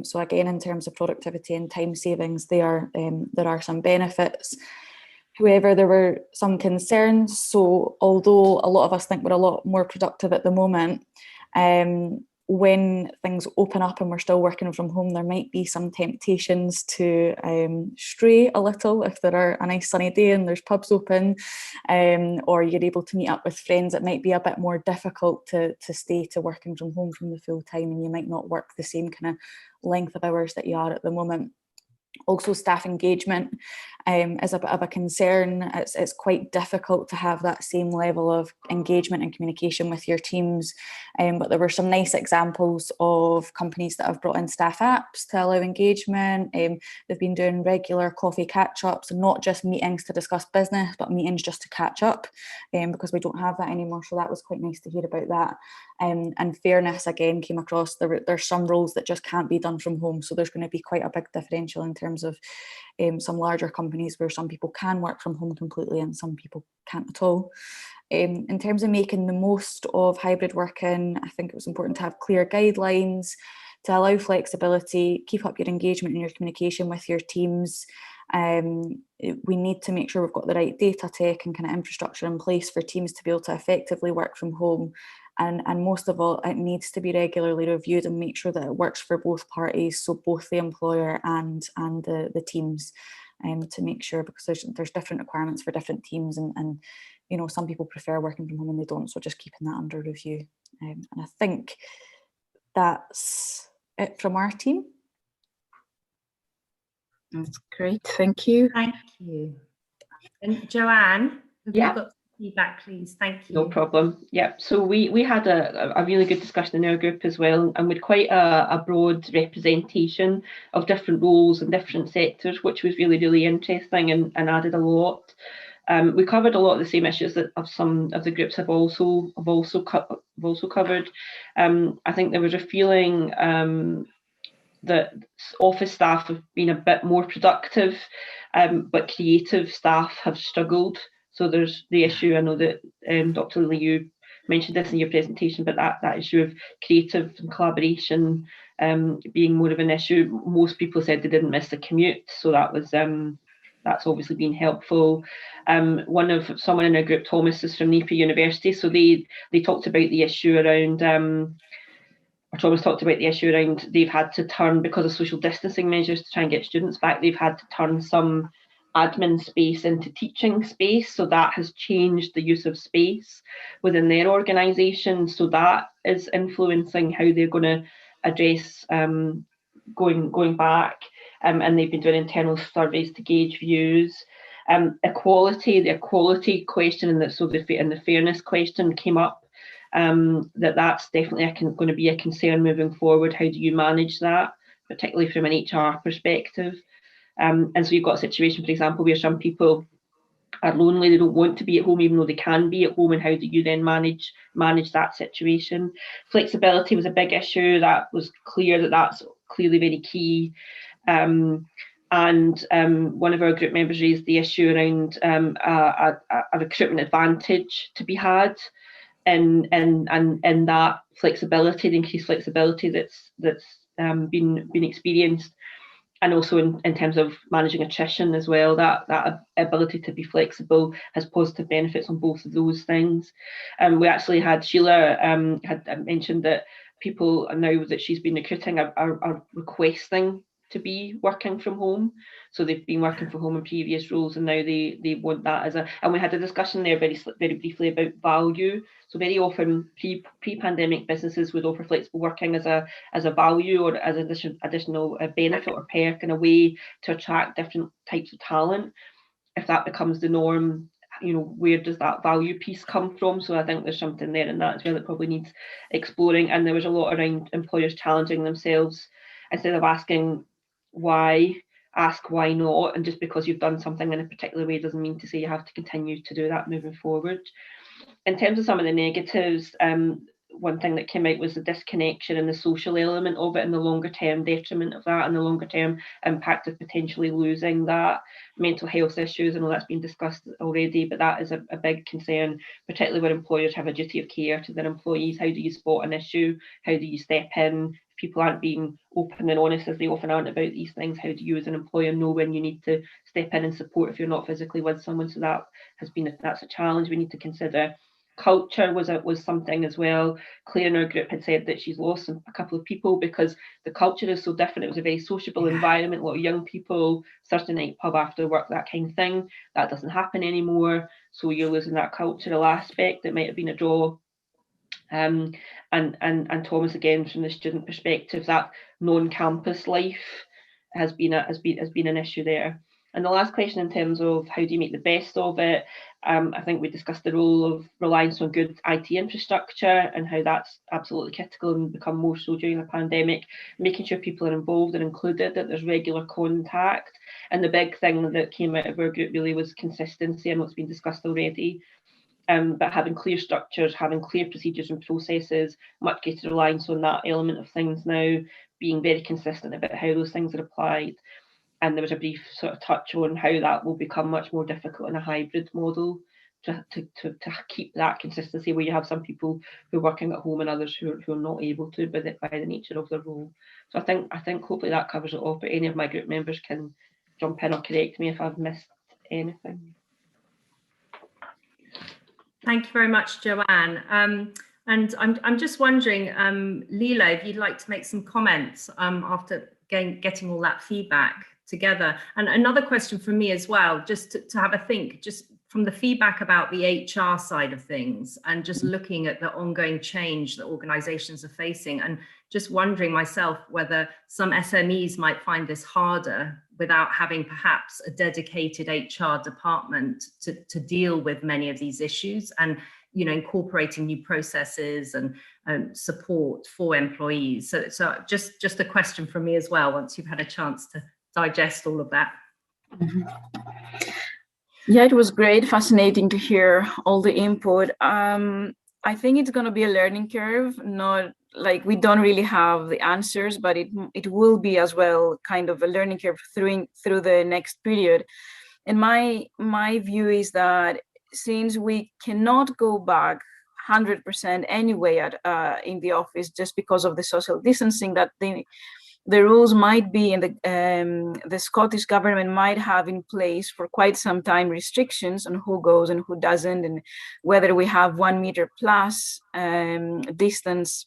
So again, in terms of productivity and time savings, there are some benefits. However, there were some concerns. So although a lot of us think we're a lot more productive at the moment, when things open up and we're still working from home, there might be some temptations to stray a little if there are a nice sunny day and there's pubs open, or you're able to meet up with friends. It might be a bit more difficult to stay to working from home from the full time, and you might not work the same kind of length of hours that you are at the moment. Also, staff engagement is a bit of a concern. It's quite difficult to have that same level of engagement and communication with your teams. But there were some nice examples of companies that have brought in staff apps to allow engagement. They've been doing regular coffee catch-ups, and not just meetings to discuss business, but meetings just to catch up, because we don't have that anymore. So that was quite nice to hear about that. And fairness, again, came across. There's some roles that just can't be done from home. So there's going to be quite a big differential in terms of some larger companies where some people can work from home completely and some people can't at all. In terms of making the most of hybrid working, I think it was important to have clear guidelines to allow flexibility, keep up your engagement and your communication with your teams. We need to make sure we've got the right data tech and kind of infrastructure in place for teams to be able to effectively work from home. And most of all, it needs to be regularly reviewed and make sure that it works for both parties, so both the employer and the teams, to make sure, because there's different requirements for different teams, and some people prefer working from home and they don't, so just keeping that under review. And I think that's it from our team. That's great, thank you. Thank you. And Joanne, have you got feedback, please? Thank you. No problem. Yeah, so we had a really good discussion in our group as well, and with quite a broad representation of different roles and different sectors, which was really, really interesting and added a lot. We covered a lot of the same issues that some of the groups have also covered. I think there was a feeling that office staff have been a bit more productive, but creative staff have struggled. So there's the issue, I know that Dr. Lilly, you mentioned this in your presentation, but that issue of creative and collaboration being more of an issue. Most people said they didn't miss the commute, so that was that's obviously been helpful. Someone in our group, Thomas, is from Napier University, so they talked about the issue around, Thomas talked about the issue around they've had to turn, because of social distancing measures to try and get students back, they've had to turn some admin space into teaching space, so that has changed the use of space within their organisation, so that is influencing how they're going to address going back, and they've been doing internal surveys to gauge views. The equality question and the fairness question came up, that's definitely going to be a concern moving forward. How do you manage that, particularly from an HR perspective? And so you've got a situation, for example, where some people are lonely, they don't want to be at home even though they can be at home, and how do you then manage that situation? Flexibility was a big issue. That was clear, that's clearly very key. And one of our group members raised the issue around a recruitment advantage to be had, and that flexibility, the increased flexibility that's been experienced. and also in terms of managing attrition as well, that ability to be flexible has positive benefits on both of those things. We actually had Sheila had mentioned that people now that she's been recruiting are requesting to be working from home. So they've been working from home in previous roles, and now they want that as a, and we had a discussion there very briefly about value. So very often pre-pandemic businesses would offer flexible working as a value or as additional benefit or perk in a way to attract different types of talent. If that becomes the norm, where does that value piece come from? So I think there's something there in that as well that probably needs exploring. And there was a lot around employers challenging themselves instead of asking why, ask why not. And just because you've done something in a particular way doesn't mean to say you have to continue to do that moving forward. In terms of some of the negatives, one thing that came out was the disconnection and the social element of it, and the longer term detriment of that, and the longer term impact of potentially losing that. Mental health issues, I know that's been discussed already, but that is a big concern, particularly where employers have a duty of care to their employees. How do you spot an issue? How do you step in? If people aren't being open and honest, as they often aren't, about these things, how do you as an employer know when you need to step in and support if you're not physically with someone? So that's a challenge we need to consider. Culture was something as well. Claire in our group had said that she's lost a couple of people because the culture is so different. It was a very sociable environment, a lot of young people, Thursday night pub after work, that kind of thing. That doesn't happen anymore. So you're losing that cultural aspect that might have been a draw. And Thomas, again, from the student perspective, that non-campus life has been an issue there. And the last question in terms of how do you make the best of it, I think we discussed the role of reliance on good IT infrastructure and how that's absolutely critical and become more so during the pandemic, making sure people are involved and included, that there's regular contact. And the big thing that came out of our group really was consistency, and what's been discussed already. But having clear structures, having clear procedures and processes, much greater reliance on that element of things now, being very consistent about how those things are applied. And there was a brief sort of touch on how that will become much more difficult in a hybrid model to keep that consistency, where you have some people who are working at home and others who are not able to by the nature of their role. So I think hopefully that covers it all, but any of my group members can jump in or correct me if I've missed anything. Thank you very much, Joanne. And I'm just wondering, Leela, if you'd like to make some comments after getting all that feedback together. And another question from me as well, just to have a think, just from the feedback about the HR side of things and just looking at the ongoing change that organizations are facing, and just wondering myself whether some SMEs might find this harder without having perhaps a dedicated HR department to deal with many of these issues, and incorporating new processes and support for employees. So just a question from me as well, once you've had a chance to digest all of that. Yeah, it was great, fascinating to hear all the input. I think it's going to be a learning curve, not like we don't really have the answers, but it will be as well kind of a learning curve through the next period. And my view is that since we cannot go back 100% anyway in the office just because of the social distancing, that the rules might be, and the Scottish government might have in place for quite some time restrictions on who goes and who doesn't, and whether we have 1 meter plus distance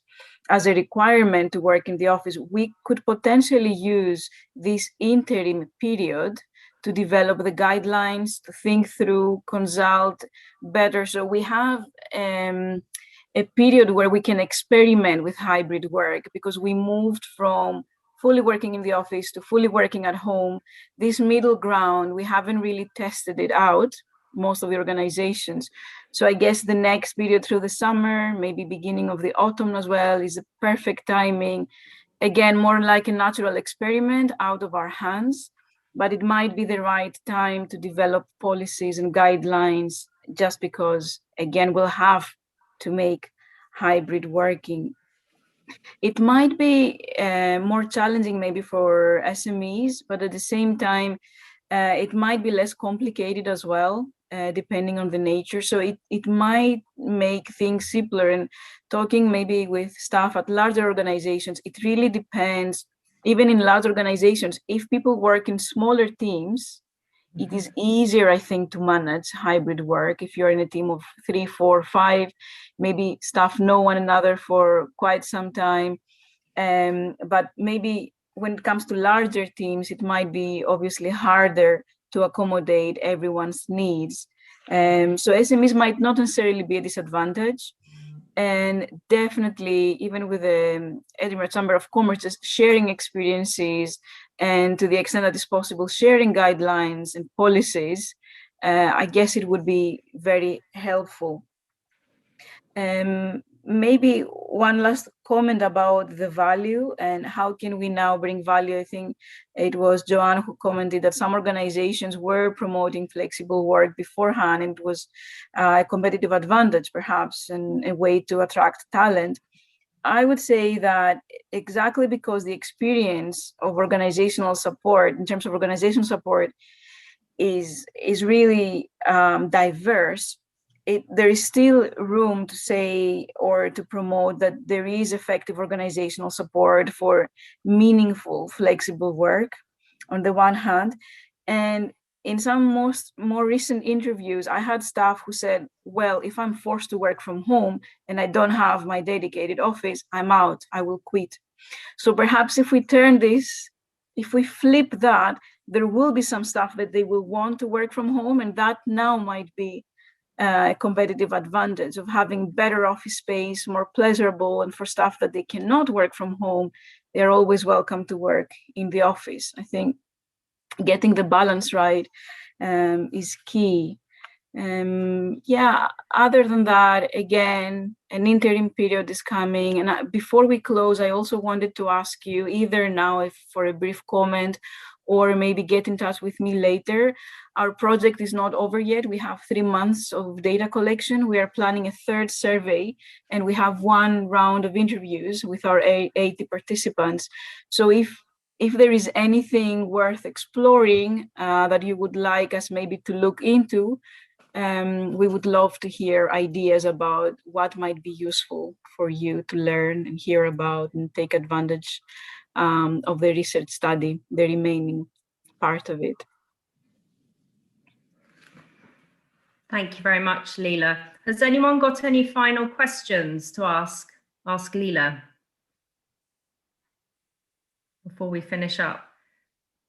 as a requirement to work in the office. We could potentially use this interim period to develop the guidelines, to think through, consult better. So we have a period where we can experiment with hybrid work, because we moved from fully working in the office to fully working at home. This middle ground, we haven't really tested it out, most of the organizations. So I guess the next period through the summer, maybe beginning of the autumn as well, is a perfect timing. Again, more like a natural experiment out of our hands, but it might be the right time to develop policies and guidelines, just because, again, we'll have to make hybrid working. It might be more challenging maybe for SMEs, but at the same time, it might be less complicated as well, depending on the nature. So it might make things simpler. And talking maybe with staff at larger organizations, it really depends even in large organizations, if people work in smaller teams, it is easier, I think, to manage hybrid work. If you're in a team of 3, 4, 5, maybe staff know one another for quite some time. But maybe when it comes to larger teams, it might be obviously harder to accommodate everyone's needs. So SMEs might not necessarily be a disadvantage. And definitely, even with the Edinburgh Chamber of Commerce, sharing experiences and to the extent that is possible, sharing guidelines and policies, I guess it would be very helpful. Maybe one last comment about the value and how can we now bring value. I think it was Joanne who commented that some organizations were promoting flexible work beforehand, and it was a competitive advantage, perhaps, and a way to attract talent. I would say that exactly because the experience of organizational support, in terms of organizational support, is really diverse, there is still room to say or to promote that there is effective organizational support for meaningful, flexible work on the one hand. And in some more recent interviews, I had staff who said, well, if I'm forced to work from home and I don't have my dedicated office, I'm out, I will quit. So perhaps if we turn this, if we flip that, there will be some staff that they will want to work from home, and that now might be a competitive advantage of having better office space, more pleasurable, and for staff that they cannot work from home, they're always welcome to work in the office. I think getting the balance right is key. Yeah, other than that, again, an interim period is coming. And before we close, I also wanted to ask you either now if for a brief comment or maybe get in touch with me later. Our project is not over yet. We have 3 months of data collection. We are planning a third survey, and we have 1 round of interviews with our 80 participants. So if there is anything worth exploring that you would like us maybe to look into, we would love to hear ideas about what might be useful for you to learn and hear about and take advantage of the research study, the remaining part of it. Thank you very much, Leila. Has anyone got any final questions to ask Leila before we finish up?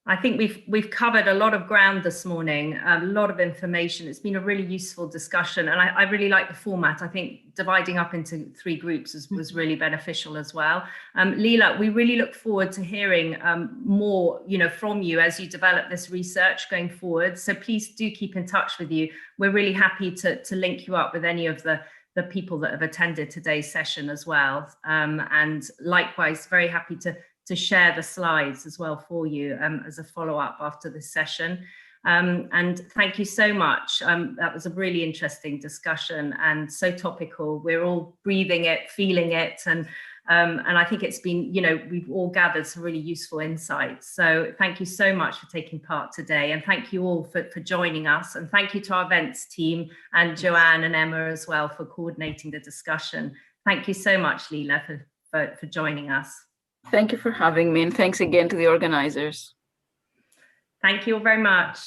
I think we've covered a lot of ground this morning, a lot of information. It's been a really useful discussion, and I really like the format. I think dividing up into 3 groups was really beneficial as well. Leila, we really look forward to hearing more, from you as you develop this research going forward. So please do keep in touch with you. We're really happy to link you up with any of the people that have attended today's session as well. And likewise, very happy to share the slides as well for you as a follow-up after this session. And thank you so much. That was a really interesting discussion and so topical. We're all breathing it, feeling it, and I think it's been, we've all gathered some really useful insights. So thank you so much for taking part today, and thank you all for joining us, and thank you to our events team and Joanne and Emma as well for coordinating the discussion. Thank you so much, Leila, for joining us. Thank you for having me, and thanks again to the organizers. Thank you all very much.